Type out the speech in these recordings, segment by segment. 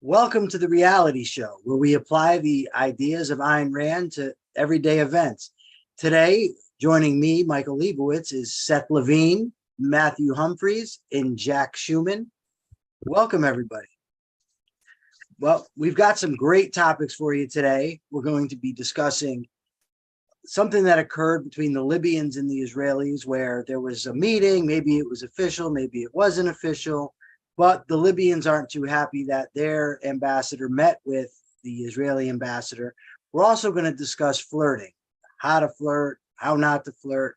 Welcome to the reality show, where we apply the ideas of Ayn Rand to everyday events. Today, joining me, Michael Leibowitz, is Seth Levine, Matthew Humphreys, and Jack Schumann. Welcome, everybody. Well, we've got some great topics for you today. We're going to be discussing something that occurred between the Libyans and the Israelis, where there was a meeting. Maybe it was official, maybe it wasn't official. But the Libyans aren't too happy that their ambassador met with the Israeli ambassador. We're also going to discuss flirting, how to flirt, how not to flirt.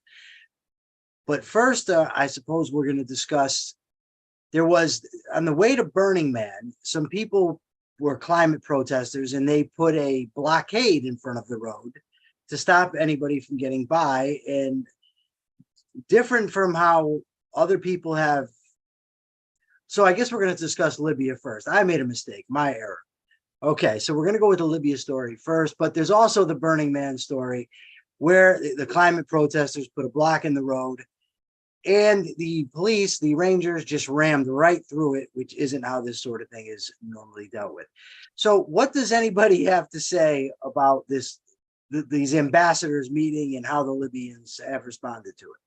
But first, I suppose we're going to discuss, there was, on the way to Burning Man, some people were climate protesters and they put a blockade in front of the road to stop anybody from getting by. And different from how other people have. So I guess we're going to discuss Libya first. I made a mistake, my error. Okay, so we're going to go with the Libya story first, but there's also the Burning Man story where the climate protesters put a block in the road and the police, the Rangers, just rammed right through it, which isn't how this sort of thing is normally dealt with. So what does anybody have to say about this, these ambassadors meeting and how the Libyans have responded to it?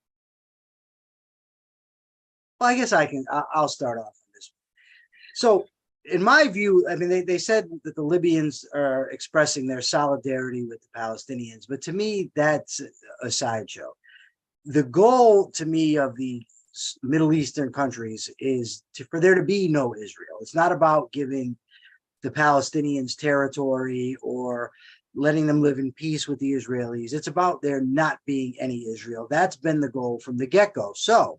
Well, I guess I'll start off on this one. So in my view, I mean, they said that the Libyans are expressing their solidarity with the Palestinians, but to me, that's a sideshow. The goal to me of the Middle Eastern countries is for there to be no Israel. It's not about giving the Palestinians territory or letting them live in peace with the Israelis. It's about there not being any Israel. That's been the goal from the get-go. So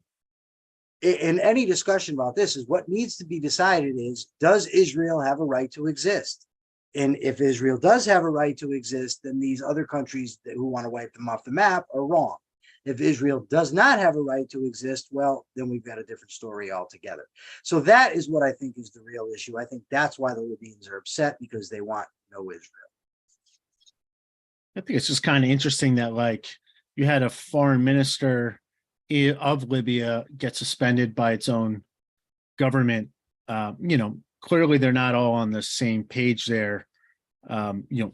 in any discussion about this, is what needs to be decided is, does Israel have a right to exist? And if Israel does have a right to exist, then these other countries who want to wipe them off the map are wrong. If Israel does not have a right to exist, well, then we've got a different story altogether. So that is what I think is the real issue. I think that's why the Libyans are upset, because they want no Israel. I think it's just kind of interesting that, like, you had a foreign minister of Libya get suspended by its own government. Clearly they're not all on the same page there. In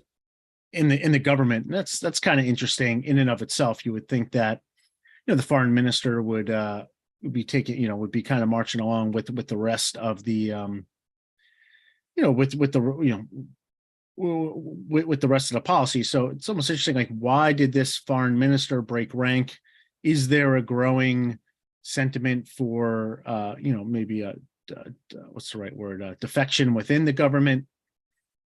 the government. That's kind of interesting in and of itself. You would think that, the foreign minister would be taking, would be kind of marching along with the rest of the, with the rest of the policy. So it's almost interesting, like, why did this foreign minister break rank? Is there a growing sentiment for, maybe what's the right word? Defection within the government?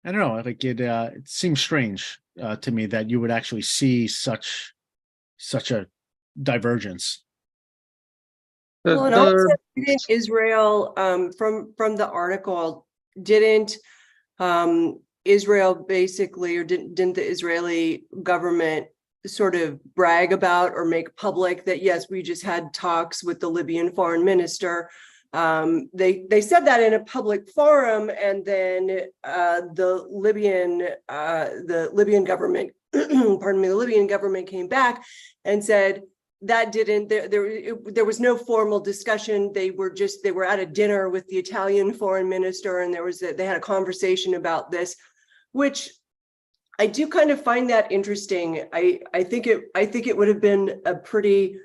I don't know. Like it seems strange to me that you would actually see such a divergence. Well, and also, didn't Israel, from the article, didn't Israel basically, or didn't the Israeli government sort of brag about or make public that, yes, we just had talks with the Libyan foreign minister? They said that in a public forum, and then the Libyan government, pardon me, the Libyan government came back and said that there was no formal discussion. They were at a dinner with the Italian foreign minister, and they had a conversation about this, which I do kind of find that interesting. I think it would have been a pretty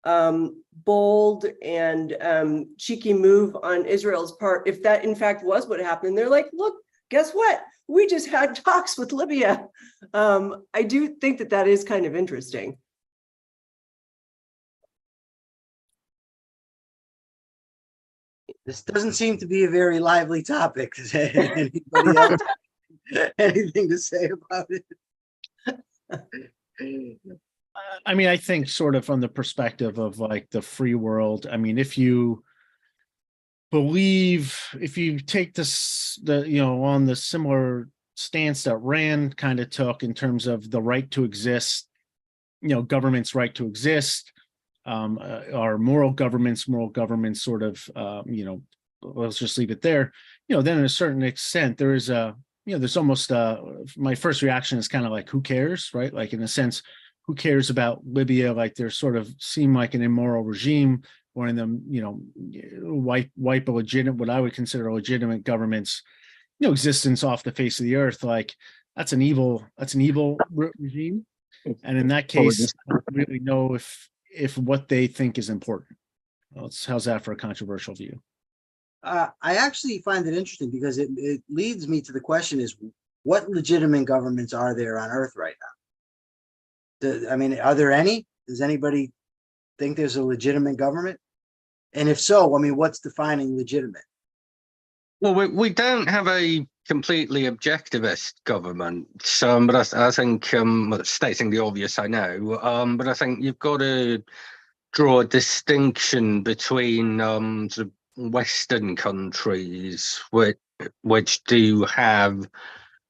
bold and cheeky move on Israel's part if that in fact was what happened. They're like, look, guess what? We just had talks with Libya. I do think that is kind of interesting. This doesn't seem to be a very lively topic. Anybody else anything to say about it? I mean, I think sort of from the perspective of, like, the free world. I mean, if you take this, on the similar stance that Rand kind of took in terms of the right to exist, government's right to exist, our moral governments sort of, let's just leave it there. Then in a certain extent, there is there's almost my first reaction is kind of like, who cares, right? Like, in a sense, who cares about Libya? Like, they're sort of seem like an immoral regime, or in them, wipe a legitimate, what I would consider legitimate governments existence off the face of the earth. Like that's an evil regime. And in that case, I don't really know if what they think is important. How's that for a controversial view? I actually find it interesting because it leads me to the question is, what legitimate governments are there on earth right now? I mean, are there any? Does anybody think there's a legitimate government? And if so, I mean, what's defining legitimate? Well, we don't have a completely objectivist government, but I think, stating the obvious, I know, but I think you've got to draw a distinction between sort of Western countries, which do have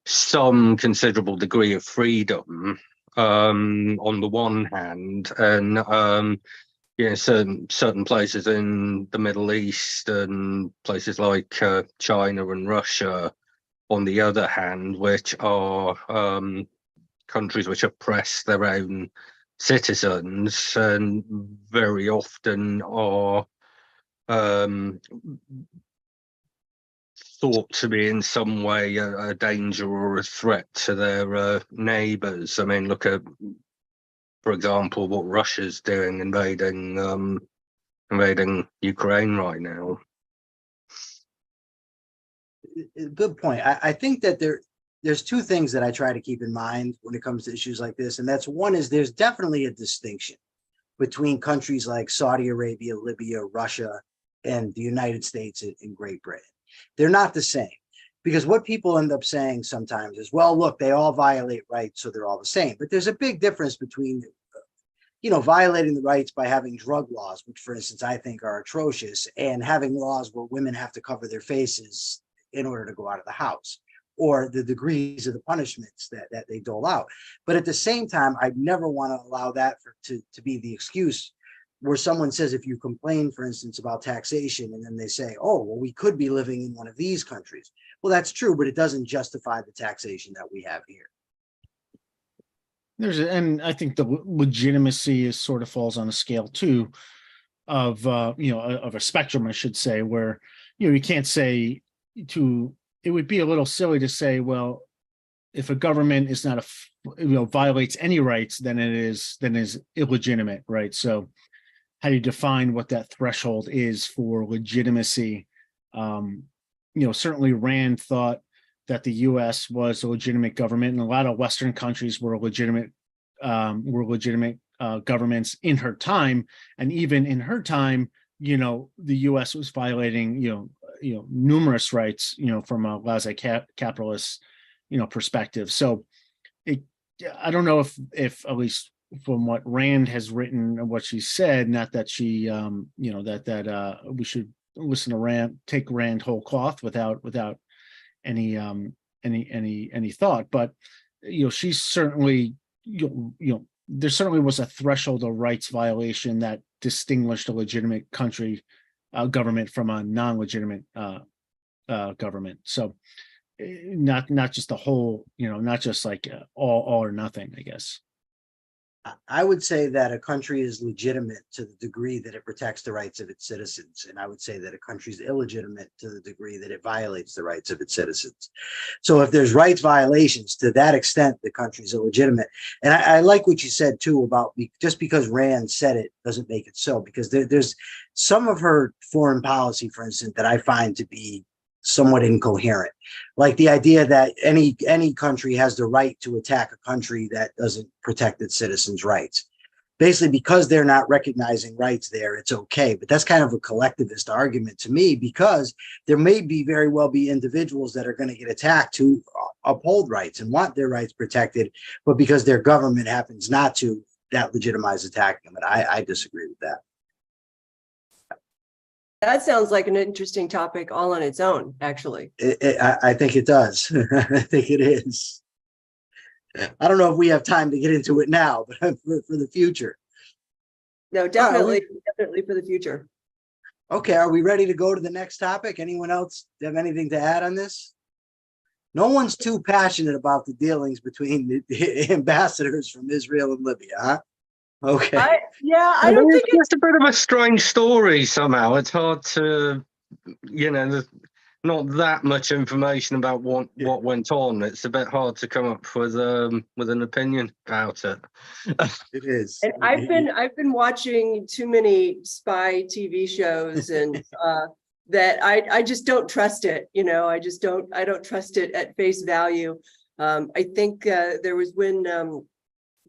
some considerable degree of freedom on the one hand, and certain places in the Middle East and places like China and Russia, on the other hand, which are countries which oppress their own citizens and very often are thought to be in some way a danger or a threat to their neighbours. I mean, look at, for example, what Russia's doing, invading Ukraine right now. Good point. I think that there's two things that I try to keep in mind when it comes to issues like this. And that's one is there's definitely a distinction between countries like Saudi Arabia, Libya, Russia, and the United States and Great Britain. They're not the same, because what people end up saying sometimes is, well, look, they all violate rights, so they're all the same. But there's a big difference between, violating the rights by having drug laws, which, for instance, I think are atrocious, and having laws where women have to cover their faces in order to go out of the house, or the degrees of the punishments that they dole out. But at the same time, I never want to allow that to be the excuse where someone says, if you complain, for instance, about taxation, and then they say, oh, well, we could be living in one of these countries. Well, that's true, but it doesn't justify the taxation that we have here. And I think the legitimacy is sort of falls on a scale too of of a spectrum, I should say, where you can't say it would be a little silly to say, well, if a government is not violates any rights, then it is illegitimate, right? So how do you define what that threshold is for legitimacy? Certainly Rand thought that the U.S. was a legitimate government, and a lot of Western countries were legitimate governments in her time. And even in her time, the U.S. was violating, numerous rights, from a laissez-capitalist, perspective. So I don't know if at least from what Rand has written and what she said, not that she, that we should listen to Rand, take Rand whole cloth without any thought, but she's certainly, there certainly was a threshold of rights violation that distinguished a legitimate country government from a non-legitimate government. So not just the whole, not just like all or nothing, I guess. I would say that a country is legitimate to the degree that it protects the rights of its citizens. And I would say that a country is illegitimate to the degree that it violates the rights of its citizens. So if there's rights violations, to that extent, the country is illegitimate. And I like what you said too about just because Rand said it doesn't make it so, because there's some of her foreign policy, for instance, that I find to be somewhat incoherent, like the idea that any country has the right to attack a country that doesn't protect its citizens' rights. Basically, because they're not recognizing rights there, it's okay. But that's kind of a collectivist argument to me, because there may very well be individuals that are going to get attacked who uphold rights and want their rights protected, but because their government happens not to, that legitimizes attacking them. And I disagree with that. That sounds like an interesting topic all on its own, actually. I think it does. I think it is. I don't know if we have time to get into it now, but for the future. No, definitely for the future. Okay, are we ready to go to the next topic? Anyone else have anything to add on this? No one's too passionate about the dealings between the ambassadors from Israel and Libya, huh? Okay. I don't think it's a bit of a strange story somehow. It's hard to, not that much information about what went on. It's a bit hard to come up with an opinion about it. It is. And I've been watching too many spy TV shows and that I just don't trust it. You know, I don't trust it at face value. I think there was when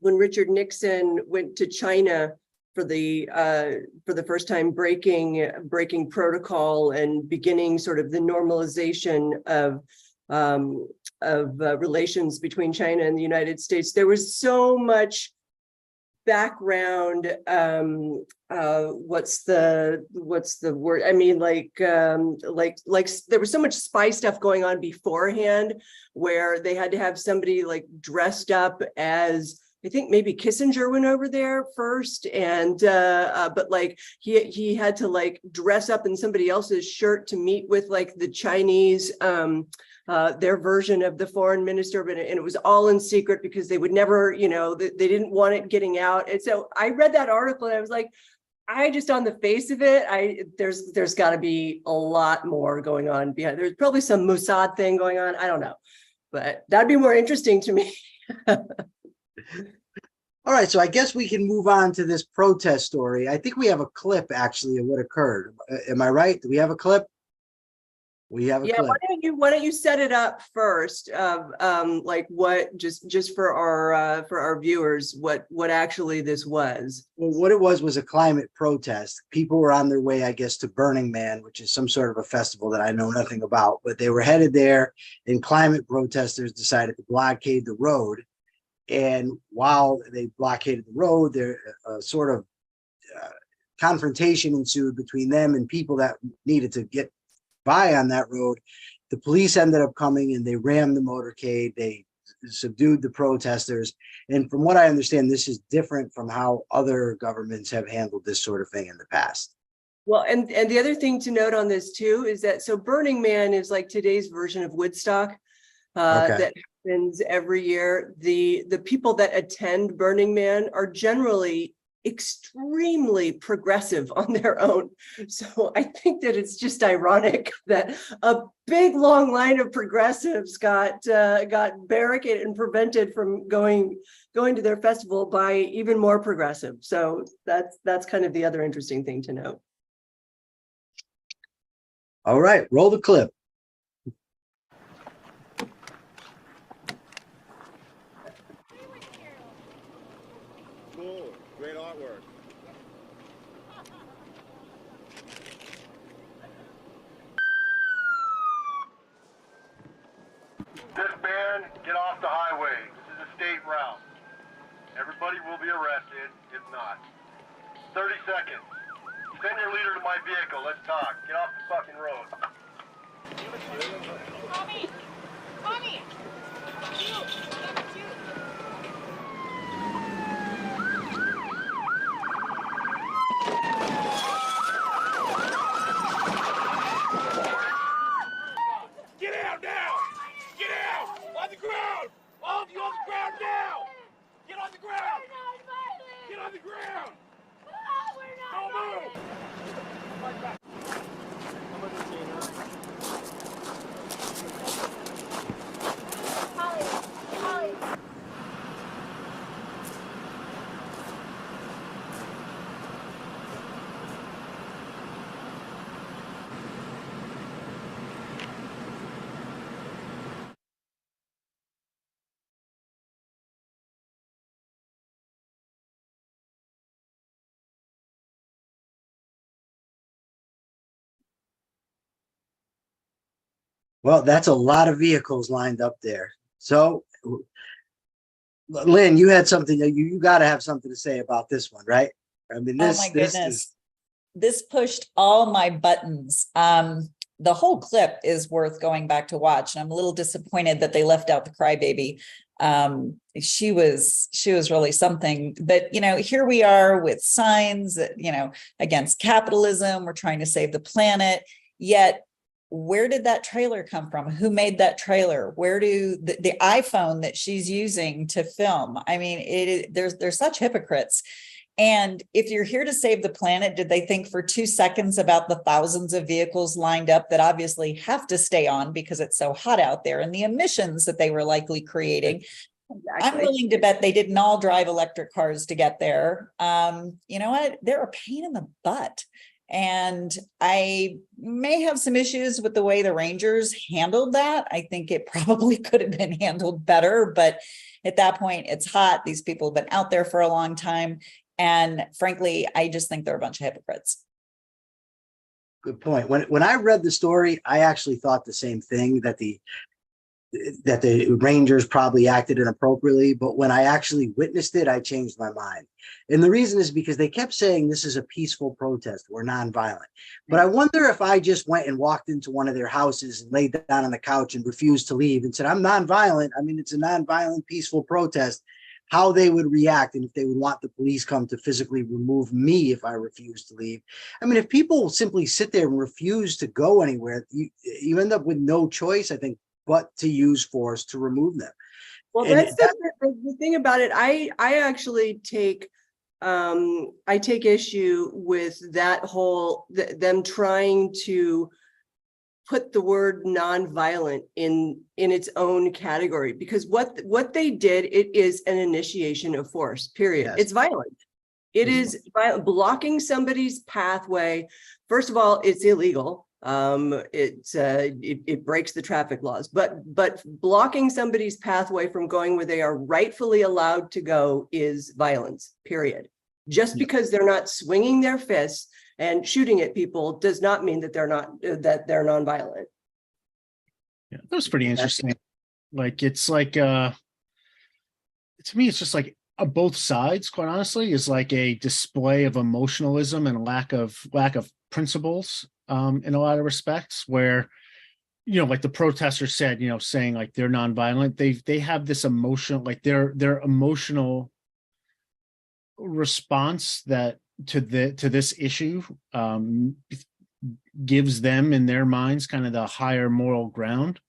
Richard Nixon went to China for the first time, breaking protocol and beginning sort of the normalization of relations between China and the United States. There was so much background. What's the word? I mean, like there was so much spy stuff going on beforehand, where they had to have somebody like dressed up as, I think maybe Kissinger went over there first, and but like he had to like dress up in somebody else's shirt to meet with like the Chinese, their version of the foreign minister, and it was all in secret because they would never, you know, they didn't want it getting out. And so I read that article and I was like, I just, on the face of it, there's got to be a lot more going on behind. There's probably some Mossad thing going on. I don't know, but that'd be more interesting to me. All right, so I guess we can move on to this protest story. I think we have a clip actually of what occurred. Am I right? Do we have a clip? We have a clip. Why don't you set it up first? Like what, just for our viewers, what actually this was. Well, what it was a climate protest. People were on their way, I guess, to Burning Man, which is some sort of a festival that I know nothing about, but they were headed there, and climate protesters decided to blockade the road. And while they blockaded the road, there sort of confrontation ensued between them and people that needed to get by on that road. The police ended up coming and they rammed the motorcade. They subdued the protesters. And from what I understand, this is different from how other governments have handled this sort of thing in the past. Well, and the other thing to note on this too is that so Burning Man is like today's version of Woodstock. That happens every year. The people that attend Burning Man are generally extremely progressive on their own. So I think that it's just ironic that a big long line of progressives got barricaded and prevented from going to their festival by even more progressive. So that's kind of the other interesting thing to note. All right, roll the clip. Cool, great artwork. This band, get off the highway. This is a state route. Everybody will be arrested if not. 30 seconds. Send your leader to my vehicle. Let's talk. Get off the fucking road. Tommy! Tommy! Shoot! Get out now! Get out! On the ground! All of you on the ground now! Get on the ground! Get on the ground! Don't move! Well, that's a lot of vehicles lined up there. So, Lynn, you had something that you got to have something to say about this one, right? I mean, Oh my goodness. This pushed all my buttons. The whole clip is worth going back to watch. And I'm a little disappointed that they left out the crybaby. She was really something, but you know, here we are with signs that, you know, against capitalism, we're trying to save the planet. Yet, where did that trailer come from? Who made that trailer? Where do the iPhone that she's using to film? I mean, there's such hypocrites. And if you're here to save the planet, did they think for 2 seconds about the thousands of vehicles lined up that obviously have to stay on because it's so hot out there, and the emissions that they were likely creating? I'm willing to bet they didn't all drive electric cars to get there. You know what? They're a pain in the butt. And I may have some issues with the way the Rangers handled that. I think it probably could have been handled better, but at that point, it's hot. These people have been out there for a long time. And frankly, I just think they're a bunch of hypocrites. Good point. When I read the story, I actually thought the same thing, that the Rangers probably acted inappropriately. But when I actually witnessed it, I changed my mind. And the reason is because they kept saying this is a peaceful protest, we're nonviolent. But I wonder if I just went and walked into one of their houses and laid down on the couch and refused to leave and said, I'm nonviolent. I mean, it's a nonviolent, peaceful protest, how they would react, and if they would want the police come to physically remove me if I refuse to leave. I mean, if people simply sit there and refuse to go anywhere, you end up with no choice, I think, but to use force to remove them. Well, And that's the thing about it. I actually take issue with that whole them trying to put the word nonviolent in its own category, because what they did, it is an initiation of force, period. Yes. It's violent. It is blocking somebody's pathway. First of all, it's illegal. It breaks the traffic laws, but blocking somebody's pathway from going where they are rightfully allowed to go is violence, period. Just because they're not swinging their fists and shooting at people does not mean that they're nonviolent. Yeah, that was pretty interesting. Like, it's like, to me, it's just like both sides, quite honestly, is like a display of emotionalism and lack of principles in a lot of respects, where, you know, like the protesters said, you know, saying like they're nonviolent, they have this emotional, like their emotional response that to this issue gives them in their minds kind of the higher moral ground,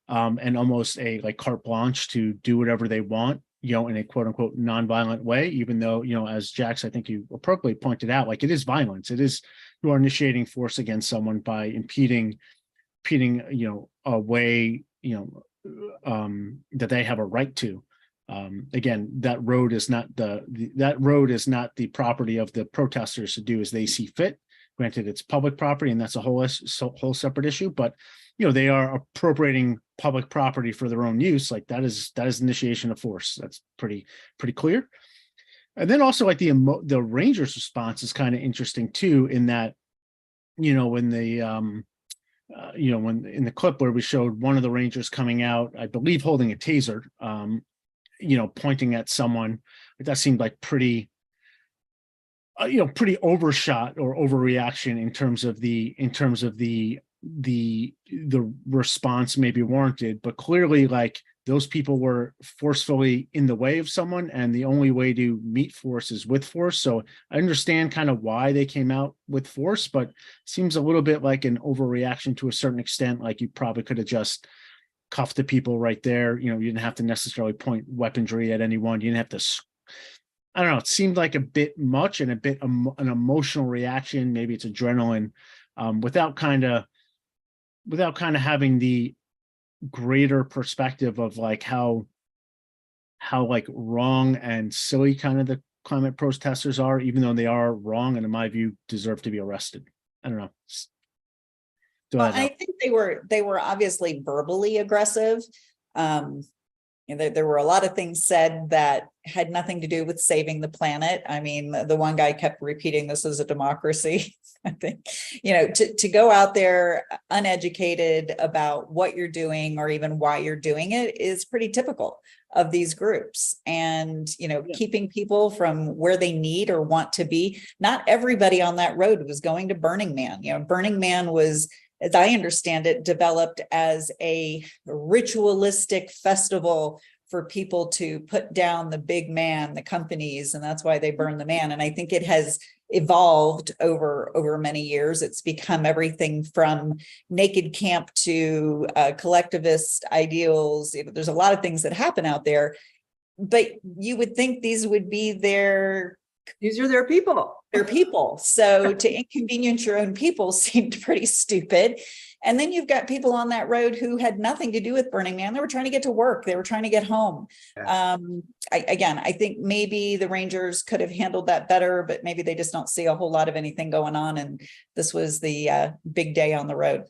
and almost a like carte blanche to do whatever they want, you know, in a quote unquote nonviolent way, even though, you know, as Jax, I think you appropriately pointed out, like it is violence. It is, you are initiating force against someone by impeding, you know, a way, you know, that they have a right to. Again, that road is not the property of the protesters to do as they see fit. Granted, it's public property, and that's a whole separate issue. But, you know, they are appropriating public property for their own use. Like that is initiation of force. That's pretty clear. And then also like the Rangers' response is kind of interesting too, in that, you know, when the you know, when in the clip where we showed one of the Rangers coming out, I believe holding a taser, you know, pointing at someone, that seemed like pretty, you know, pretty overshot or overreaction in terms of the response may be warranted, but clearly like those people were forcefully in the way of someone, and the only way to meet force is with force. So I understand kind of why they came out with force, but it seems a little bit like an overreaction to a certain extent. Like you probably could have just cuffed the people right there. You know, you didn't have to necessarily point weaponry at anyone. You didn't have to, I don't know. It seemed like a bit much and a bit an emotional reaction. Maybe it's adrenaline, without kind of having the greater perspective of like how like wrong and silly kind of the climate protesters are, even though they are wrong and in my view deserve to be arrested. I don't know. Well, I think they were obviously verbally aggressive. You know, there were a lot of things said that had nothing to do with saving the planet. I mean, the one guy kept repeating, "This is a democracy." I think, you know, to go out there uneducated about what you're doing or even why you're doing it is pretty typical of these groups. And, you know, keeping people from where they need or want to be. Not everybody on that road was going to Burning Man. You know, Burning Man was, as I understand it, developed as a ritualistic festival for people to put down the big man, the companies, and that's why they burn the man. And I think it has evolved over many years. It's become everything from naked camp to collectivist ideals. You know, there's a lot of things that happen out there, but you would think these would be their These are their people. They're people. So to inconvenience your own people seemed pretty stupid. And then you've got people on that road who had nothing to do with Burning Man. They were trying to get to work. They were trying to get home. Yeah. I think maybe the Rangers could have handled that better, but maybe they just don't see a whole lot of anything going on. And this was the big day on the road.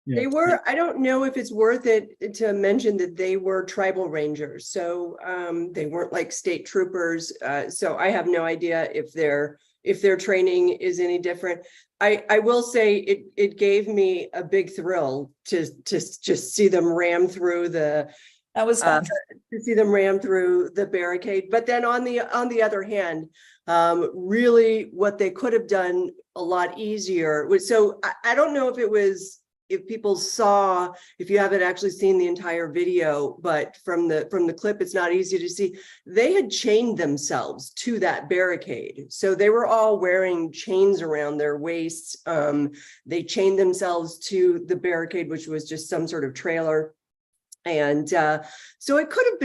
Yeah. They were, I don't know if it's worth it to mention that they were tribal rangers. So they weren't like state troopers. So I have no idea if their training is any different. I will say it gave me a big thrill to just see them ram through the That was fun. to see them ram through the barricade. But then on the other hand, really what they could have done a lot easier was, so I don't know if it was, if people saw, if you haven't actually seen the entire video, but from the clip, it's not easy to see. They had chained themselves to that barricade. So they were all wearing chains around their waists. They chained themselves to the barricade, which was just some sort of trailer. And so it could have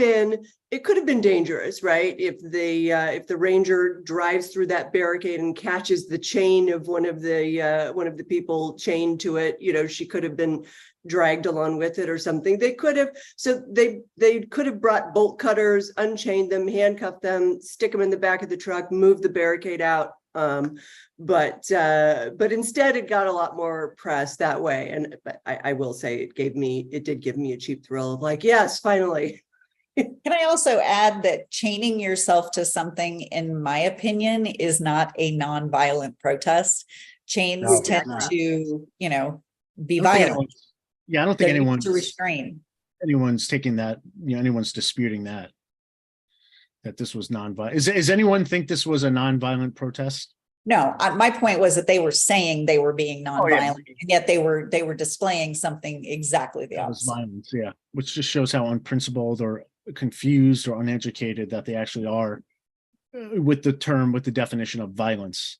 been dangerous, right? If the ranger drives through that barricade and catches the chain of one of the people chained to it, you know, she could have been dragged along with it or something. They could have brought bolt cutters, unchained them, handcuffed them, stick them in the back of the truck, move the barricade out. But instead it got a lot more press that way. And I will say it did give me a cheap thrill of like, yes, finally. Can I also add that chaining yourself to something, in my opinion, is not a nonviolent protest. Chains No, tend it's not. to, be I don't think violent. I don't think So you have anyone's to restrain. taking that, anyone's disputing that this was nonviolent. Is anyone think this was a nonviolent protest? No, my point was that they were saying they were being Oh, yeah. nonviolent, and yet they were displaying something exactly the That was opposite. violence, yeah, which just shows how unprincipled or confused or uneducated that they actually are with the definition of violence.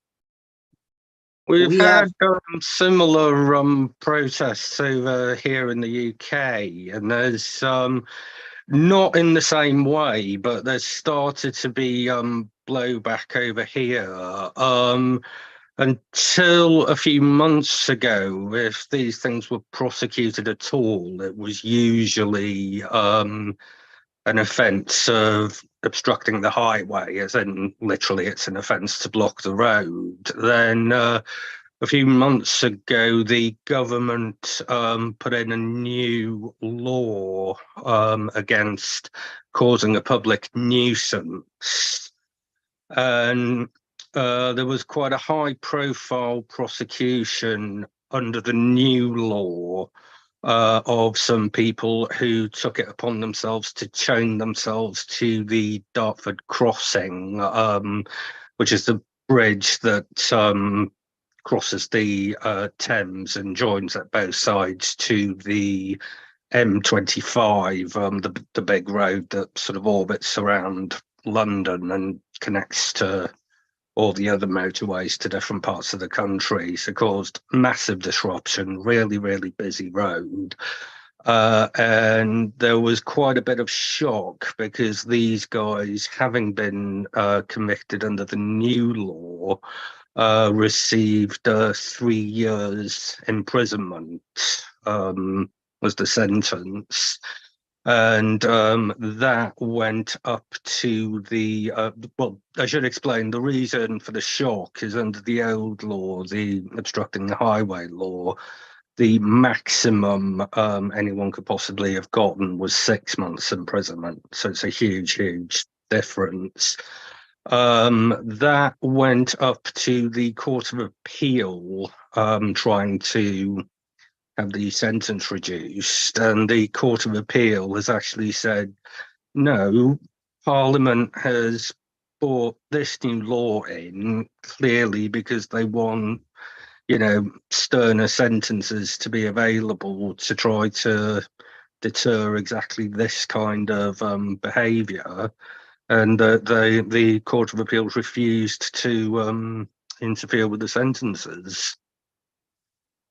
We've We had have- similar protests over here in the UK, and there's not in the same way, but there's started to be blowback over here. Until a few months ago, if these things were prosecuted at all, it was usually an offence of obstructing the highway, as in literally it's an offence to block the road. Then a few months ago, the government put in a new law against causing a public nuisance. And there was quite a high-profile prosecution under the new law of some people who took it upon themselves to chain themselves to the Dartford crossing, which is the bridge that crosses the Thames and joins at both sides to the M25, the big road that sort of orbits around London and connects to all the other motorways to different parts of the country. So caused massive disruption, really, really busy road. And there was quite a bit of shock because these guys, having been convicted under the new law, received 3 years imprisonment was the sentence. And that went up to the well, I should explain the reason for the shock is under the old law, the obstructing the highway law, the maximum anyone could possibly have gotten was 6 months imprisonment. So it's a huge difference. That went up to the Court of Appeal, trying to have the sentence reduced, and the Court of Appeal has actually said, no, Parliament has brought this new law in clearly because they want, sterner sentences to be available to try to deter exactly this kind of behaviour. And the Court of Appeal refused to interfere with the sentences.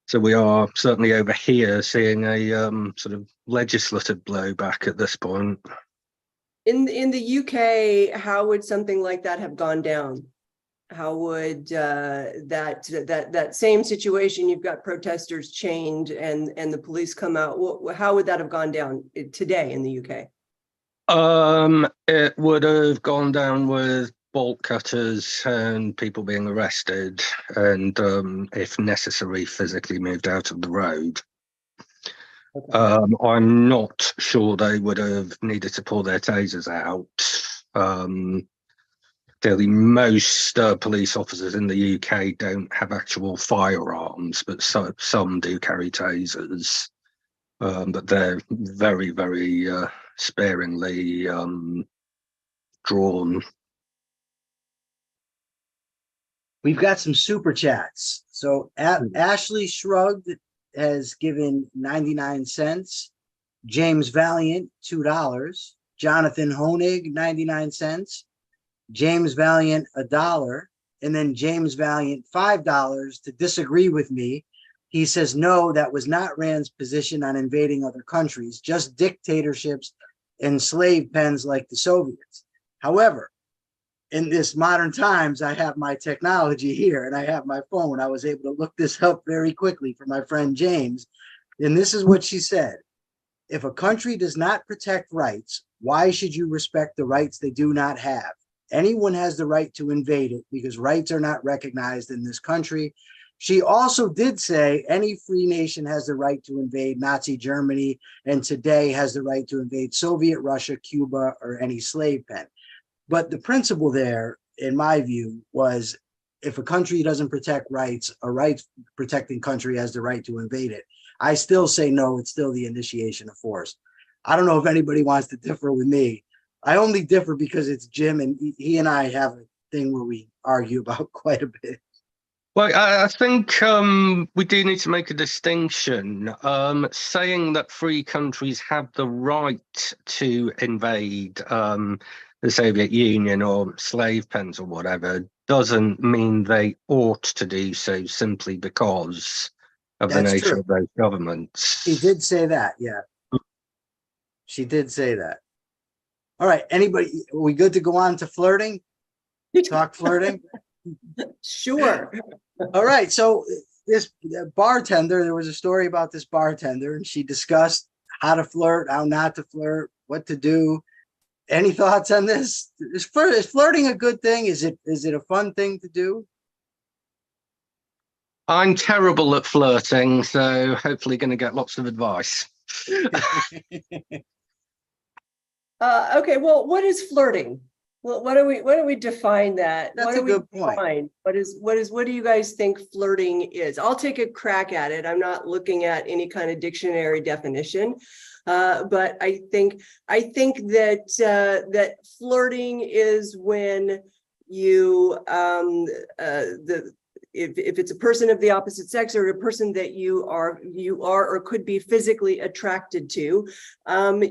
So we are certainly over here seeing a sort of legislative blowback at this point. In the UK, how would something like that have gone down? How would that same situation? You've got protesters chained, and the police come out. How would that have gone down today in the UK? It would have gone down with bolt cutters and people being arrested, and if necessary, physically moved out of the road. Okay. I'm not sure they would have needed to pull their tasers out. Clearly, most police officers in the UK don't have actual firearms, but some do carry tasers. But they're very, very sparingly drawn. We've got some super chats. So Ashley Shrugged has given 99 cents. James Valiant, $2. Jonathan Honig, 99 cents. James Valiant, $1. And then James Valiant, $5 to disagree with me. He says, no, that was not Rand's position on invading other countries, just dictatorships and slave pens like the Soviets. However, in this modern times, I have my technology here and I have my phone. I was able to look this up very quickly for my friend James. And this is what she said. If a country does not protect rights, why should you respect the rights they do not have? Anyone has the right to invade it because rights are not recognized in this country. She also did say any free nation has the right to invade Nazi Germany and today has the right to invade Soviet Russia, Cuba, or any slave pen. But the principle there, in my view, was if a country doesn't protect rights, a rights protecting country has the right to invade it. I still say no, it's still the initiation of force. I don't know if anybody wants to differ with me. I only differ because it's Jim and he and I have a thing where we argue about quite a bit. Well, I think we do need to make a distinction. Saying that free countries have the right to invade the Soviet Union or slave pens or whatever doesn't mean they ought to do so simply because of the nature of those governments. She did say that, yeah. She did say that. All right, anybody, are we good to go on to flirting? Talk flirting? Sure. All right, so this bartender, there was a story about this bartender and she discussed how to flirt, how not to flirt, what to do. Any thoughts on this? Is flirting a good thing? Is it a fun thing to do? I'm terrible at flirting, so hopefully going to get lots of advice. Okay, well, what is flirting? Well, what do we define that? That's what do a good point. Define? What do you guys think flirting is? I'll take a crack at it. I'm not looking at any kind of dictionary definition. But I think that that flirting is when you if it's a person of the opposite sex or a person that you are or could be physically attracted to,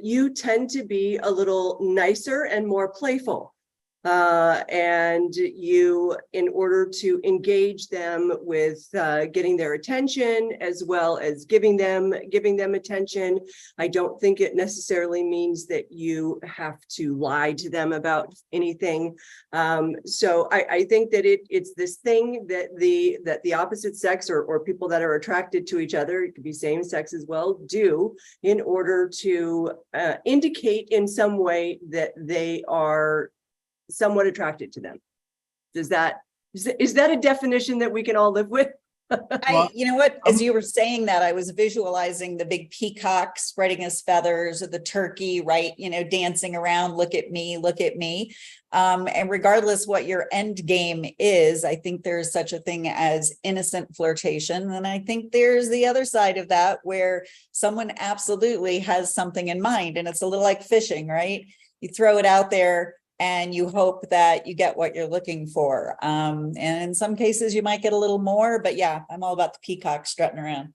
you tend to be a little nicer and more playful. And you, in order to engage them with getting their attention as well as giving them attention, I don't think it necessarily means that you have to lie to them about anything. So I think that it's this thing that the opposite sex or people that are attracted to each other, it could be same sex as well, do in order to indicate in some way that they are somewhat attracted to them. Is that a definition that we can all live with? You know what, as you were saying that, I was visualizing the big peacock spreading his feathers, or the turkey, right, dancing around, look at me, look at me. And regardless what your end game is, I think there's such a thing as innocent flirtation. And I think there's the other side of that where someone absolutely has something in mind. And it's a little like fishing, right? You throw it out there and you hope that you get what you're looking for. And in some cases you might get a little more, but yeah, I'm all about the peacock strutting around.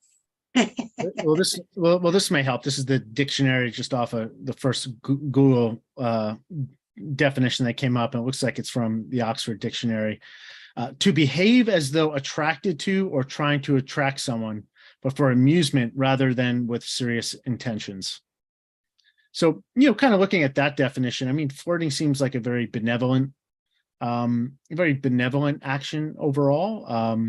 Well, this may help. This is the dictionary just off of the first Google definition that came up, and it looks like it's from the Oxford Dictionary. To behave as though attracted to or trying to attract someone, but for amusement rather than with serious intentions. So, kind of looking at that definition, I mean, flirting seems like a very benevolent very benevolent action overall.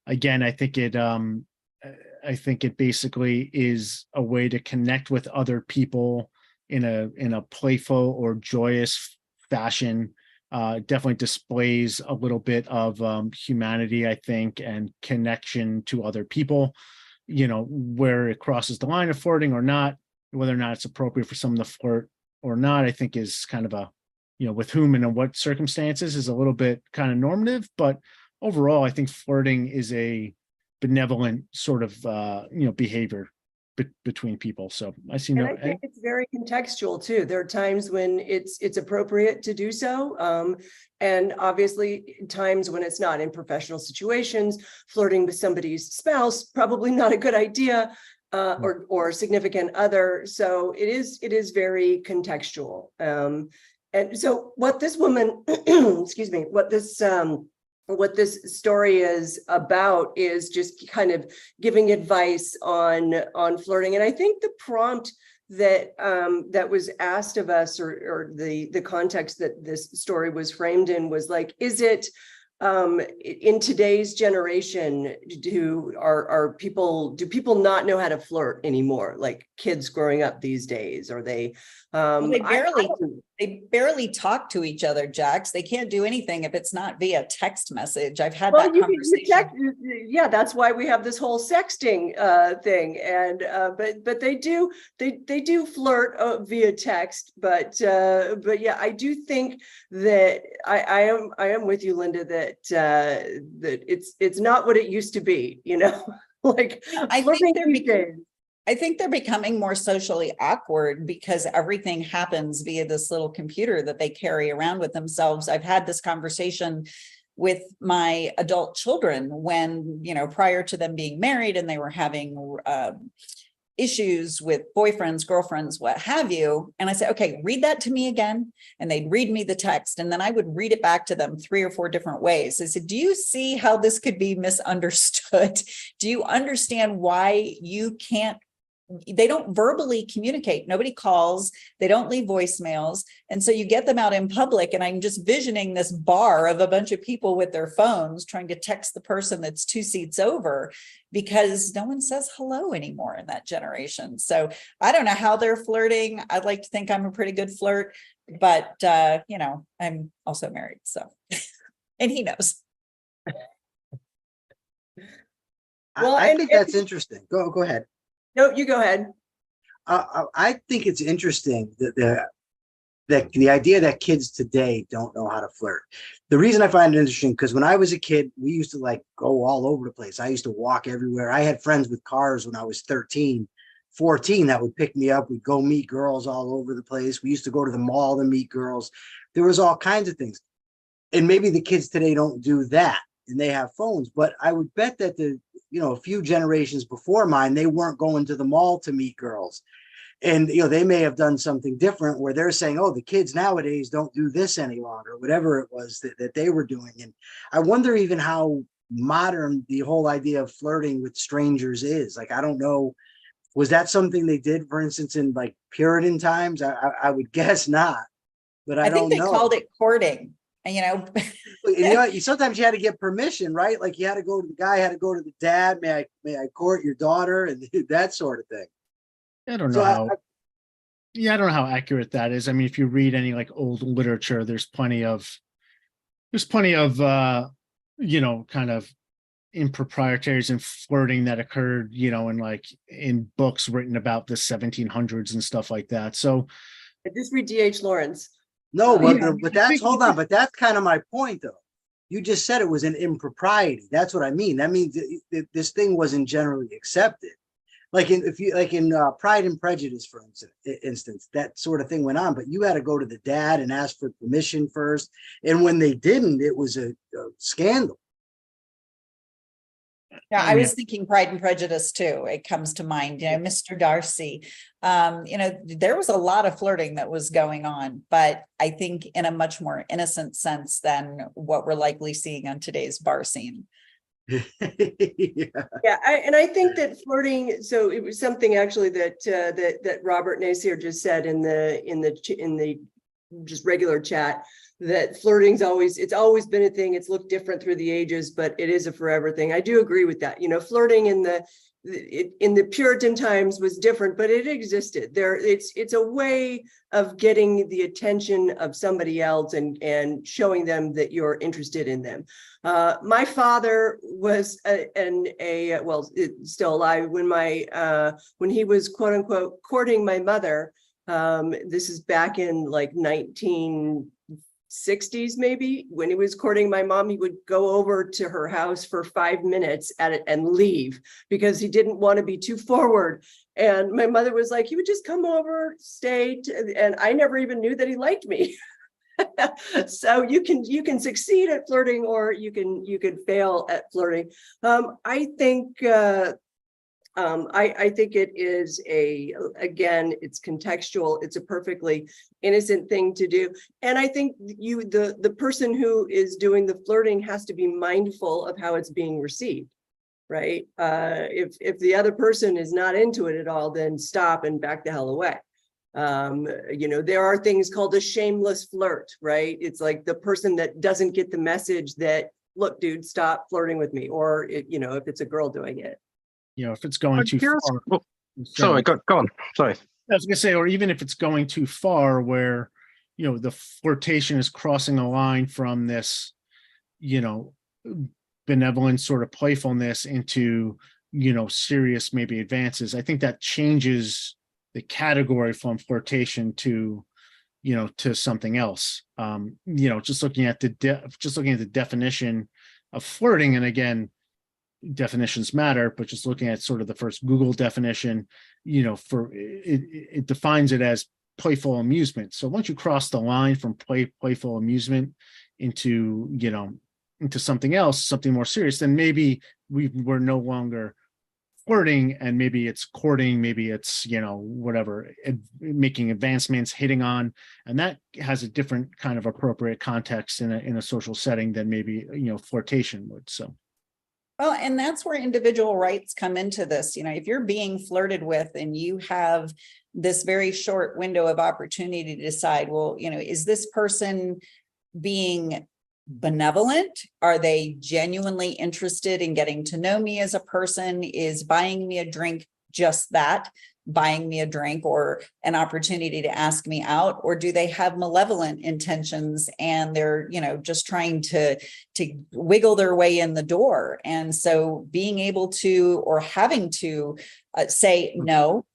Again, I think it basically is a way to connect with other people in a playful or joyous fashion. Definitely displays a little bit of humanity, I think, and connection to other people. Where it crosses the line of flirting or not, whether or not it's appropriate for someone to flirt or not, I think is kind of a, with whom and in what circumstances is a little bit kind of normative. But overall, I think flirting is a benevolent sort of, behavior between people. So I see And no. I think it's very contextual too. There are times when it's appropriate to do so. And obviously times when it's not. In professional situations, flirting with somebody's spouse, probably not a good idea, or significant other. So it is very contextual. And so what this woman, excuse me, what this story is about is just kind of giving advice on flirting. And I think the prompt that that was asked of us, or the context that this story was framed in, was like, is it in today's generation, do people not know how to flirt anymore, like kids growing up these days? Or they they barely talk to each other, Jax. They can't do anything if it's not via text message. I've had that conversation. Yeah, that's why we have this whole sexting thing. And but they do flirt via text. But yeah, I do think that I am with you, Linda, that that it's not what it used to be. Like I think they're becoming more socially awkward because everything happens via this little computer that they carry around with themselves. I've had this conversation with my adult children when, prior to them being married and they were having issues with boyfriends, girlfriends, what have you. And I said, okay, read that to me again. And they'd read me the text. And then I would read it back to them 3 or 4 different ways. I said, do you see how this could be misunderstood? Do you understand why they don't verbally communicate? Nobody calls, they don't leave voicemails. And so you get them out in public, and I'm just visioning this bar of a bunch of people with their phones trying to text the person that's 2 seats over, because no one says hello anymore in that generation. So I don't know how they're flirting. I'd like to think I'm a pretty good flirt, but I'm also married, so and he knows. Well, I think that's interesting. Go ahead. No, you go ahead. I think it's interesting that the idea that kids today don't know how to flirt. The reason I find it interesting, because when I was a kid, we used to like go all over the place. I used to walk everywhere. I had friends with cars when I was 13, 14 that would pick me up. We'd go meet girls all over the place. We used to go to the mall to meet girls. There was all kinds of things. And maybe the kids today don't do that, and they have phones. But I would bet that a few generations before mine, they weren't going to the mall to meet girls. And, they may have done something different where they're saying, oh, the kids nowadays don't do this any longer, whatever it was that they were doing. And I wonder even how modern the whole idea of flirting with strangers is. Like, I don't know, was that something they did, for instance, in like Puritan times? I would guess not, but I don't know. They called it courting. Sometimes you had to get permission, right? Like the guy had to go to the dad. May I court your daughter, and that sort of thing. I don't know I don't know how accurate that is. I mean, if you read any like old literature, there's plenty of kind of improprieties and flirting that occurred, in books written about the 1700s and stuff like that. So just read D.H. Lawrence. No, but hold on. But that's kind of my point, though. You just said it was an impropriety. That's what I mean. That means this thing wasn't generally accepted. Like in Pride and Prejudice, for instance, that sort of thing went on. But you had to go to the dad and ask for permission first. And when they didn't, it was a scandal. Yeah, I was thinking Pride and Prejudice too. It comes to mind, Mr. Darcy. There was a lot of flirting that was going on, but I think in a much more innocent sense than what we're likely seeing on today's bar scene. Yeah. And I think that flirting. So it was something actually that Robert Nasir just said in the just regular chat, that flirting's it's always been a thing. It's looked different through the ages, but it is a forever thing. I do agree with that. Flirting in the Puritan times was different, but it existed. It's a way of getting the attention of somebody else and showing them that you're interested in them. My father was still alive when he was quote unquote courting my mother. This is back in like 1960s, maybe. When he was courting my mom, he would go over to her house for 5 minutes and leave because he didn't want to be too forward. And my mother was like, he would just come over, stay, and I never even knew that he liked me. So you can succeed at flirting, or you can fail at flirting. I think it is again, it's contextual. It's a perfectly innocent thing to do. And I think the person who is doing the flirting has to be mindful of how it's being received, right? If the other person is not into it at all, then stop and back the hell away. There are things called a shameless flirt, right? It's like the person that doesn't get the message that, look, dude, stop flirting with me. Or, if it's a girl doing it. If it's going too far. Sorry, go on. Sorry. I was gonna say, or even if it's going too far where, the flirtation is crossing a line from this, benevolent sort of playfulness into, serious maybe advances. I think that changes the category from flirtation to, to something else. Just looking at the definition of flirting, and again, definitions matter, but just looking at sort of the first Google definition, for it defines it as playful amusement. So once you cross the line from playful amusement into, into something else, something more serious, then maybe we're no longer flirting, and maybe it's courting, maybe it's, whatever, making advancements, hitting on, and that has a different kind of appropriate context in a social setting than maybe, flirtation would. So. Well, and that's where individual rights come into this. If you're being flirted with and you have this very short window of opportunity to decide, well, is this person being benevolent? Are they genuinely interested in getting to know me as a person? Is buying me a drink just that? Buying me a drink or an opportunity to ask me out? Or do they have malevolent intentions and they're, just trying to wiggle their way in the door? And so being able to, or having to say, no,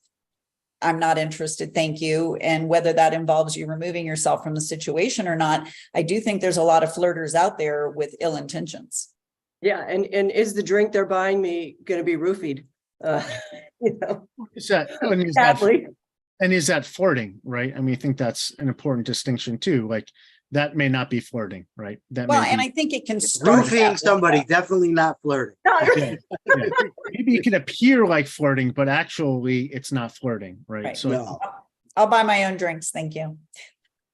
I'm not interested, thank you. And whether that involves you removing yourself from the situation or not, I do think there's a lot of flirters out there with ill intentions. Yeah. And is the drink they're buying me going to be roofied? Is that flirting, right? I mean, I think that's an important distinction too. Like that may not be flirting, right? I think it can start roofing somebody, definitely not flirting. Yeah. Maybe it can appear like flirting, but actually it's not flirting, right? So No. I'll buy my own drinks, thank you.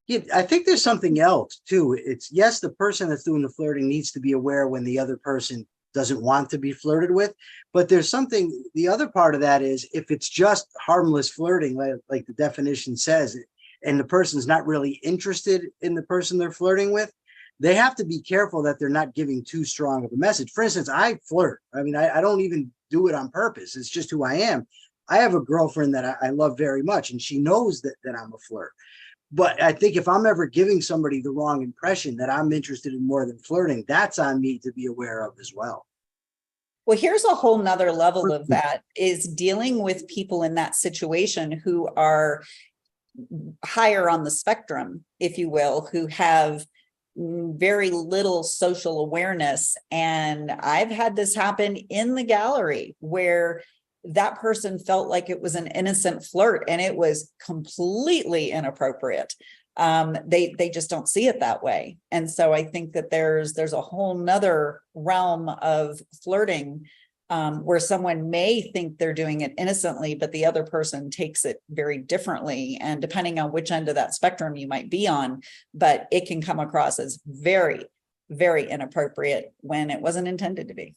Yeah, I think there's something else too. It's, yes, the person that's doing the flirting needs to be aware when the other person doesn't want to be flirted with, but there's something, the other part of that is if it's just harmless flirting, like the definition says, and the person's not really interested in the person they're flirting with, they have to be careful that they're not giving too strong of a message. For instance, I flirt. I mean, I don't even do it on purpose. It's just who I am. I have a girlfriend that I love very much, and she knows that I'm a flirt. But I think if I'm ever giving somebody the wrong impression that I'm interested in more than flirting, that's on me to be aware of as well. Well, here's a whole nother level of that, is dealing with people in that situation who are higher on the spectrum, if you will, who have very little social awareness. And I've had this happen in the gallery where that person felt like it was an innocent flirt and it was completely inappropriate. They just don't see it that way. And so I think that there's a whole nother realm of flirting where someone may think they're doing it innocently, but the other person takes it very differently. And depending on which end of that spectrum you might be on, but it can come across as very, very inappropriate when it wasn't intended to be.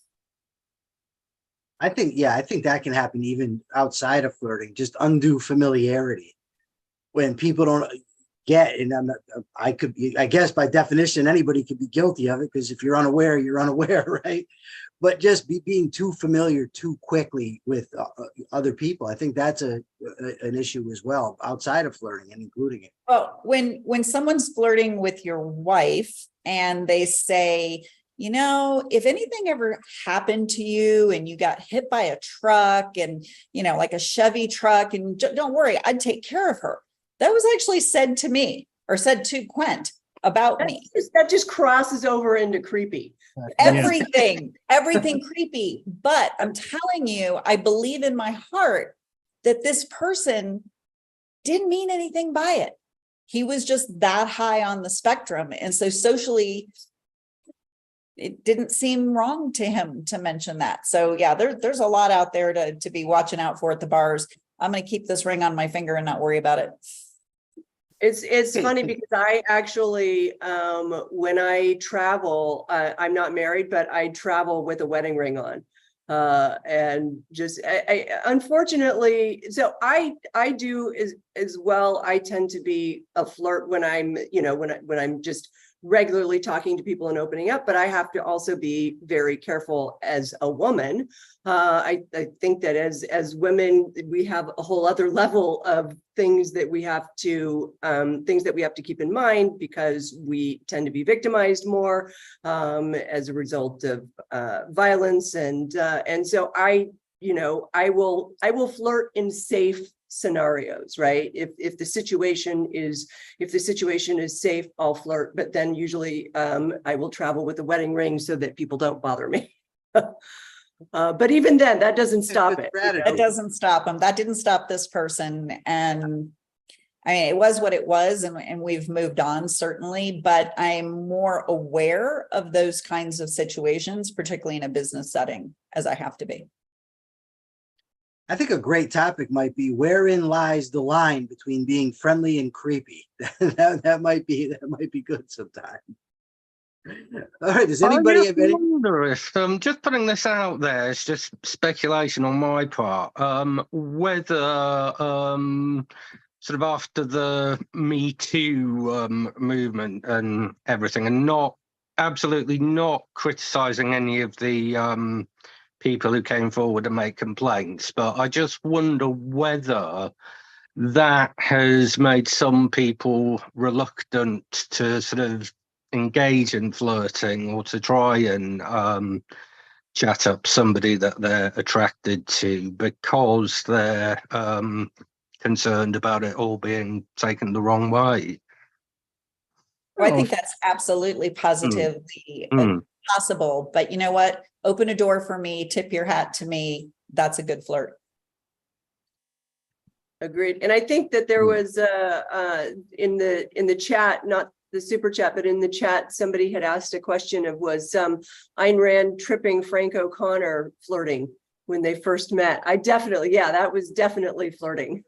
I think that can happen even outside of flirting, just undue familiarity. When people don't, get, and I guess by definition, anybody could be guilty of it, because if you're unaware, you're unaware, right? But just being too familiar too quickly with other people, I think that's an issue as well, outside of flirting and including it. Well, when someone's flirting with your wife and they say, you know, if anything ever happened to you and you got hit by a truck and, you know, like a Chevy truck, and don't worry, I'd take care of her. That was actually said to me, or said to Quent about me. That just crosses over into creepy. Everything creepy. But I'm telling you, I believe in my heart that this person didn't mean anything by it. He was just that high on the spectrum. And so socially, it didn't seem wrong to him to mention that. So yeah, there's a lot out there to be watching out for at the bars. I'm going to keep this ring on my finger and not worry about it. It's funny because I actually, when I travel, I'm not married, but I travel with a wedding ring on. And just, unfortunately, so I do as well. I tend to be a flirt when I'm, you know, when I'm just regularly talking to people and opening up, but I have to also be very careful as a woman. I think that as women, we have a whole other level of things that we have to keep in mind, because we tend to be victimized more as a result of violence, and so I will flirt in safe scenarios, right? If the situation is safe, I'll flirt, but then usually I will travel with a wedding ring so that people don't bother me. But even then, that doesn't stop it. It doesn't stop them. That didn't stop this person. And I mean, it was what it was, and we've moved on, certainly, but I'm more aware of those kinds of situations, particularly in a business setting, as I have to be. I think a great topic might be, wherein lies the line between being friendly and creepy? that might be good sometime. All right, does anybody have any? I wonder if, just putting this out there, it's just speculation on my part, whether sort of after the Me Too movement and everything, and absolutely not criticizing any of the people who came forward to make complaints, but I just wonder whether that has made some people reluctant to sort of engage in flirting, or to try and chat up somebody that they're attracted to, because they're concerned about it all being taken the wrong way. Well, I think that's absolutely positively possible, but you know what? Open a door for me, tip your hat to me. That's a good flirt. Agreed. And I think that there was in the chat, not the super chat, but in the chat, somebody had asked a question of, was Ayn Rand tripping Frank O'Connor flirting when they first met? That was definitely flirting.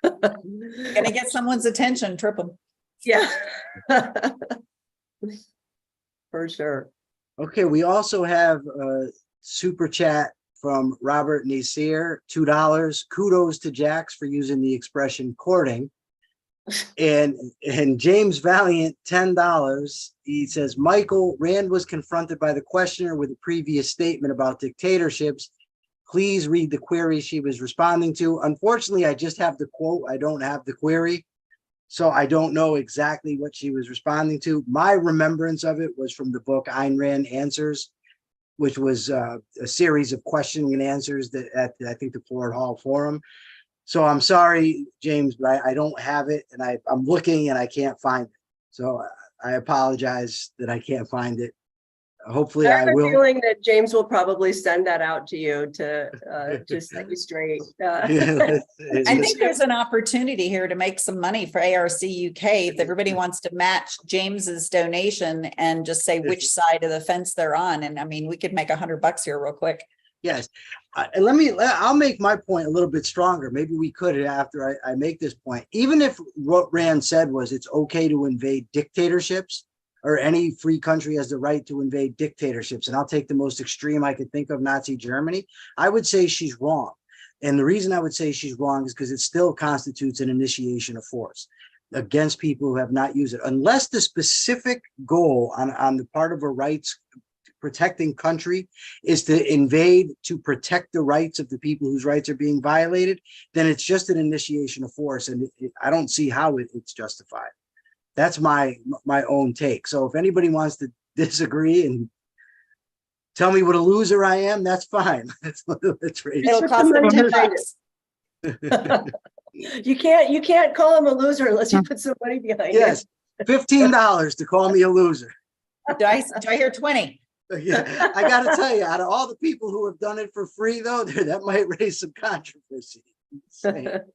Gonna get someone's attention, trip them. Yeah. For sure. Okay, we also have a super chat from Robert Nasir, $2. Kudos to Jax for using the expression courting. And James Valiant, $10. He says, Michael, Rand was confronted by the questioner with a previous statement about dictatorships. Please read the query she was responding to. Unfortunately, I just have the quote. I don't have the query. So I don't know exactly what she was responding to. My remembrance of it was from the book Ayn Rand Answers, which was a series of questioning and answers that at I think the Ford Hall Forum. So I'm sorry, James, but I don't have it, and I'm looking and I can't find it. So I apologize that I can't find it. Hopefully I will. have a feeling that James will probably send that out to you to just set you straight. I think there's an opportunity here to make some money for ARCUK if everybody wants to match James's donation and just say which side of the fence they're on. And I mean, we could make $100 here real quick. Yes. And I'll make my point a little bit stronger. Maybe we could after I make this point. Even if what Rand said was it's okay to invade dictatorships, or any free country has the right to invade dictatorships, and I'll take the most extreme I could think of, Nazi Germany, I would say she's wrong. And the reason I would say she's wrong is because it still constitutes an initiation of force. against people who have not used it, unless the specific goal on the part of a rights protecting country is to invade to protect the rights of the people whose rights are being violated, then it's just an initiation of force, and I don't see how it's justified. That's my own take. So if anybody wants to disagree and tell me what a loser I am, that's fine. Let's raise It'll Put cost some them money 10 behind bucks. You can't call him a loser unless you put some money behind Yes, $15 to call me a loser. Do I hear 20? Yeah, I got to tell you, out of all the people who have done it for free, though, that might raise some controversy. it.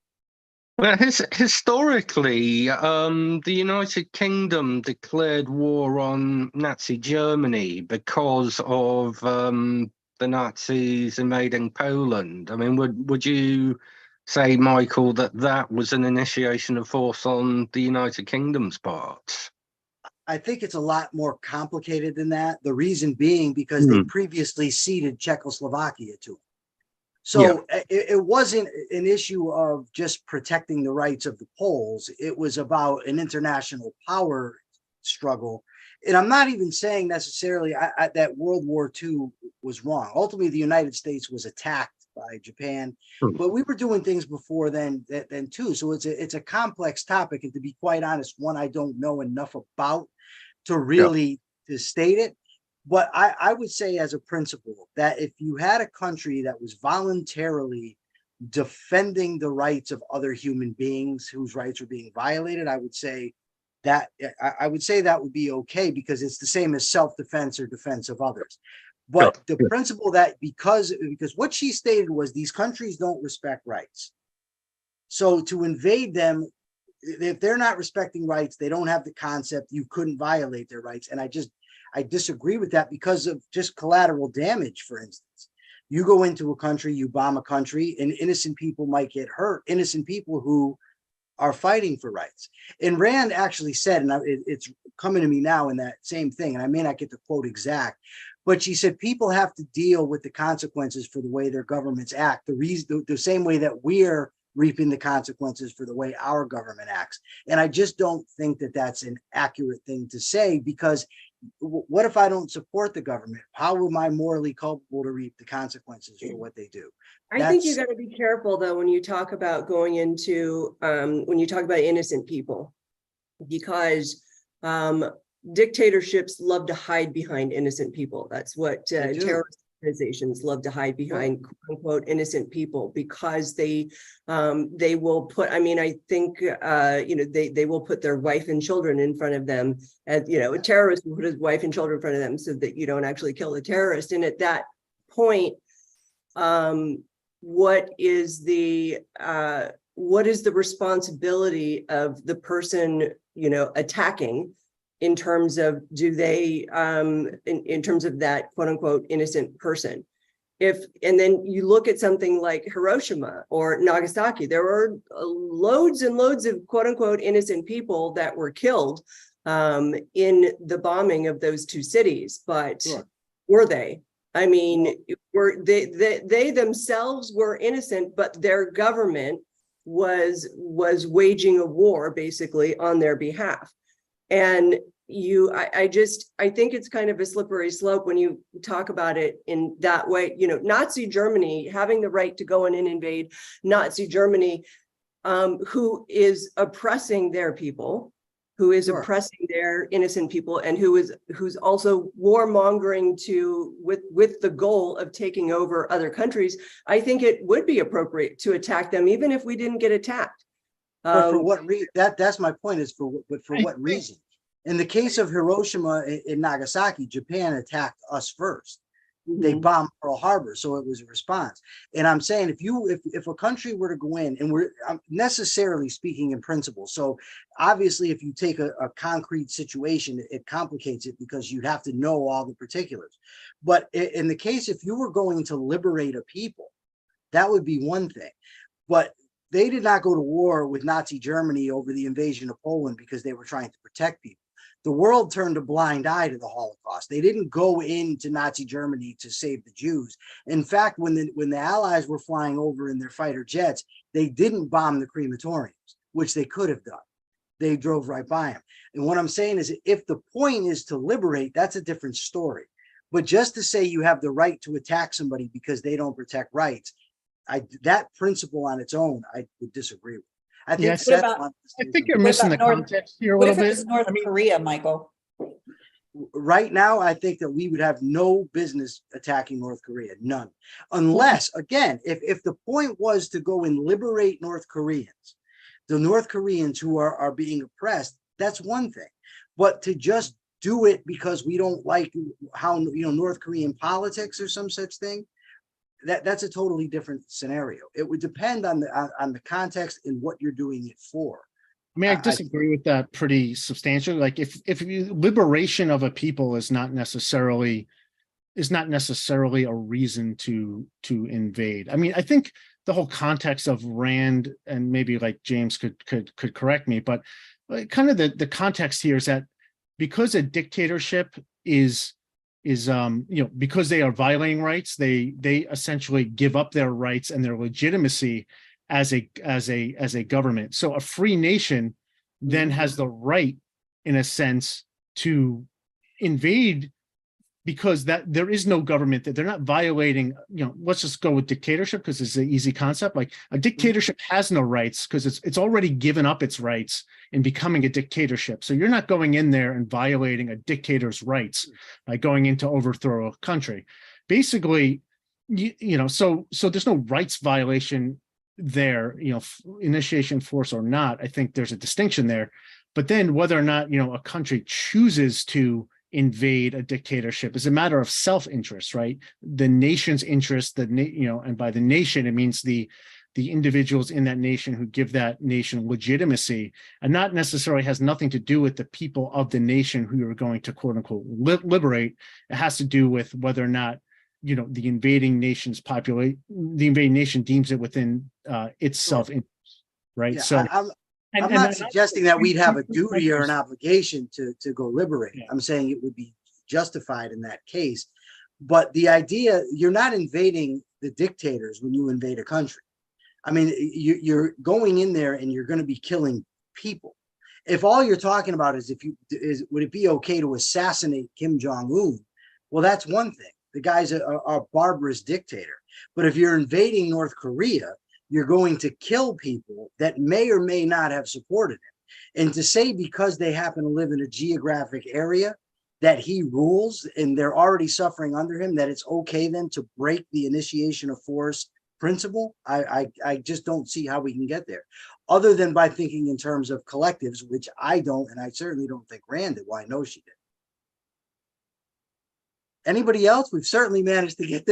Well, historically, the United Kingdom declared war on Nazi Germany because of the Nazis invading Poland. I mean, would you say, Michael, that was an initiation of force on the United Kingdom's part? I think it's a lot more complicated than that. The reason being because they previously ceded Czechoslovakia to them. So it wasn't an issue of just protecting the rights of the Poles. It was about an international power struggle. And I'm not even saying necessarily that World War II was wrong. Ultimately, the United States was attacked by Japan, but we were doing things before then too. So it's a complex topic. And to be quite honest, one I don't know enough about to really to state it. But I would say as a principle that if you had a country that was voluntarily defending the rights of other human beings whose rights are being violated, I would say that would be okay, because it's the same as self-defense or defense of others. But the principle that because what she stated was these countries don't respect rights. So to invade them, if they're not respecting rights, they don't have the concept you couldn't violate their rights. And I disagree with that because of just collateral damage. For instance, you go into a country, you bomb a country, and innocent people might get hurt, innocent people who are fighting for rights. And Rand actually said, and it's coming to me now in that same thing, and I may not get the quote exact, but she said people have to deal with the consequences for the way their governments act, the same way that we're reaping the consequences for the way our government acts. And I just don't think that that's an accurate thing to say, because what if I don't support the government? How am I morally culpable to reap the consequences for what they do? I think you got to be careful, though, when you talk about going into when you talk about innocent people, because dictatorships love to hide behind innocent people. That's what terrorist organizations love to hide behind, quote unquote, innocent people, because they will put, I mean, I think they will put their wife and children in front of them, as a terrorist will put his wife and children in front of them so that you don't actually kill the terrorist. And at that point, what is the responsibility of the person attacking, in terms of in terms of that quote unquote innocent person? And then you look at something like Hiroshima or Nagasaki, there were loads and loads of quote unquote innocent people that were killed in the bombing of those two cities. But were they? I mean, were they themselves were innocent, but their government was waging a war basically on their behalf. And I think it's kind of a slippery slope when you talk about it in that way. Nazi Germany having the right to go in and invade Nazi Germany, who is oppressing their people, who is oppressing their innocent people, and who's also warmongering with the goal of taking over other countries. I think it would be appropriate to attack them, even if we didn't get attacked. But for what reason? That's my point. Is for what reason? In the case of Hiroshima and Nagasaki, Japan attacked us first. They bombed Pearl Harbor, so it was a response. And I'm saying if a country were to go in, and we're necessarily speaking in principle, so obviously if you take a concrete situation, it complicates it because you have to know all the particulars. But in the case, if you were going to liberate a people, that would be one thing. But they did not go to war with Nazi Germany over the invasion of Poland because they were trying to protect people. The world turned a blind eye to the Holocaust. They didn't go into Nazi Germany to save the Jews. In fact, when the Allies were flying over in their fighter jets, they didn't bomb the crematoriums, which they could have done. they drove right by him. And what I'm saying is, if the point is to liberate, that's a different story. But just to say you have the right to attack somebody because they don't protect rights, that principle on its own, I would disagree with. I think Yes. What about- I think you're What missing the about North- context here a What little if it bit. was North I mean, Korea, Michael? right now, I think that we would have no business attacking North Korea, none. Unless, again, if the point was to go and liberate North Koreans, the North Koreans who are being oppressed, that's one thing. But to just do it because we don't like how, North Korean politics or some such thing, that's a totally different scenario. It would depend on the context and what you're doing it for. I mean, I disagree with that pretty substantially. Like if liberation of a people is not necessarily a reason to invade. I mean, I think the whole context of Rand, and maybe like James could correct me, but kind of the context here is that because a dictatorship is because they are violating rights, they essentially give up their rights and their legitimacy as a government. So a free nation then has the right, in a sense, to invade, because that there is no government, that they're not violating, let's just go with dictatorship because it's an easy concept. Like a dictatorship has no rights because it's already given up its rights in becoming a dictatorship. So you're not going in there and violating a dictator's rights by going in to overthrow a country. Basically, so there's no rights violation there, initiation force or not. I think there's a distinction there. But then whether or not, a country chooses to invade a dictatorship is a matter of self-interest, right? The nation's interest, and by the nation, it means the individuals in that nation who give that nation legitimacy, and not necessarily has nothing to do with the people of the nation who you're going to quote unquote liberate. It has to do with whether or not, the invading nation deems it within its self-interest, right? Yeah, So I'm not suggesting that we'd have a duty or an obligation to go liberate. Yeah. I'm saying it would be justified in that case. But the idea, you're not invading the dictators when you invade a country. I mean, you're going in there and you're going to be killing people. If all you're talking about is would it be okay to assassinate Kim Jong-un? Well, that's one thing. The guy's a barbarous dictator. But if you're invading North Korea, you're going to kill people that may or may not have supported him. And to say because they happen to live in a geographic area that he rules and they're already suffering under him, that it's okay then to break the initiation of force principle, I just don't see how we can get there. Other than by thinking in terms of collectives, which I don't, and I certainly don't think Rand did. Well, I know she did. Anybody else? We've certainly managed to get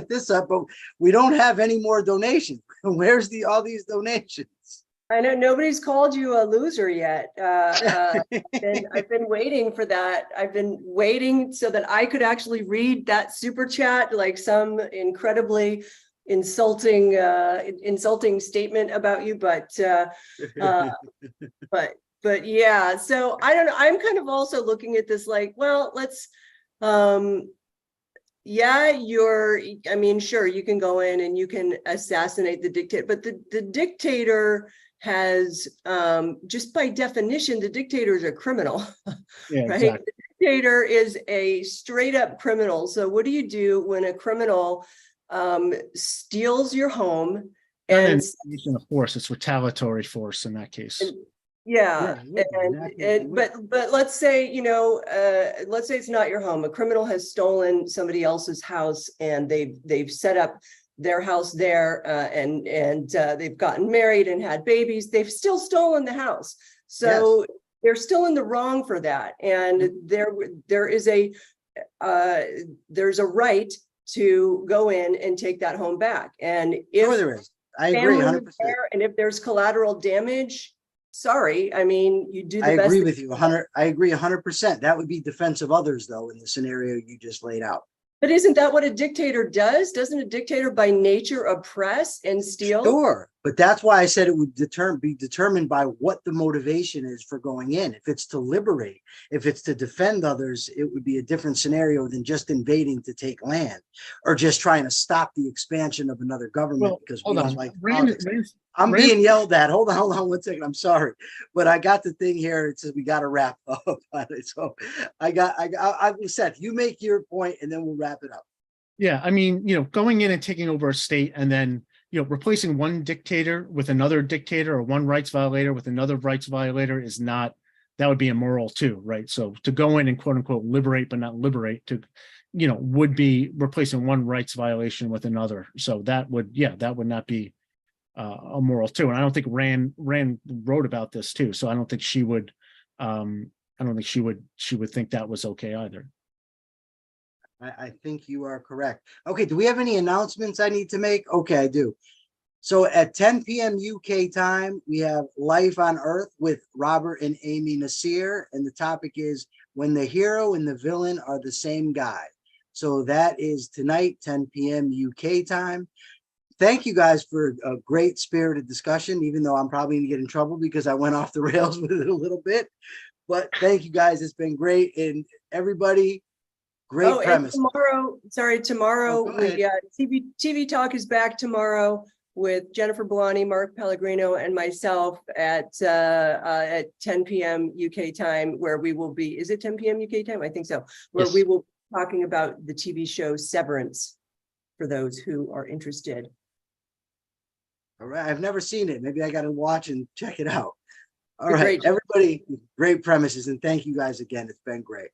this up, but we don't have any more donations. Where's all these donations? I know nobody's called you a loser yet. I've been waiting for that. I've been waiting so that I could actually read that super chat, like some incredibly insulting statement about you. But yeah. So I don't know. I'm kind of also looking at this like, well, let's. Yeah, I mean, sure, you can go in and you can assassinate the dictator, but the dictator has, just by definition, the dictator is a criminal, yeah, right? exactly. The dictator is a straight up criminal. So what do you do when a criminal steals your home? And of force, it's retaliatory force in that case. Yeah, but let's say, let's say it's not your home. A criminal has stolen somebody else's house and they've set up their house there, and they've gotten married and had babies. They've still stolen the house, so yes, they're still in the wrong for that. And there's a right to go in and take that home back. And if sure there is, I agree 100%. And if there's collateral damage, sorry, I mean, you do the best. I agree with you 100. I agree 100%. That would be defense of others, though, in the scenario you just laid out. But isn't that what a dictator does? Doesn't a dictator by nature oppress and steal? Sure, But that's why I said it would be determined by what the motivation is for going in. If it's to liberate, if it's to defend others, it would be a different scenario than just invading to take land or just trying to stop the expansion of another government Well, because we hold don't on. like Rand, politics. I'm Rand- being yelled at. Hold on 1 second. I'm sorry, but I got the thing here. It says we got to wrap up on it. So I said, you make your point and then we'll wrap it up. Yeah, I mean, going in and taking over a state and then, replacing one dictator with another dictator or one rights violator with another rights violator is not, that would be immoral too, right? So to go in and quote unquote liberate, but not liberate would be replacing one rights violation with another. So that would not be immoral too. And I don't think Rand wrote about this too. So I don't think she would, she would think that was okay either. I think you are correct. Okay, do we have any announcements I need to make? Okay, I do. So at 10 p.m. UK time, we have Life on Earth with Robert and Amy Nasir. And the topic is when the hero and the villain are the same guy. So that is tonight, 10 p.m. UK time. Thank you guys for a great spirited discussion, even though I'm probably going to get in trouble because I went off the rails with it a little bit. But thank you guys. It's been great. And everybody, great premise. And tomorrow, TV Talk is back tomorrow with Jennifer Bellani, Mark Pellegrino, and myself at 10 p.m. UK time, where we will be, is it 10 p.m. UK time? I think so. Where Yes. we will be talking about the TV show Severance for those who are interested. All right. I've never seen it. Maybe I got to watch and check it out. All Great. right, everybody, great premises. And thank you guys again. It's been great.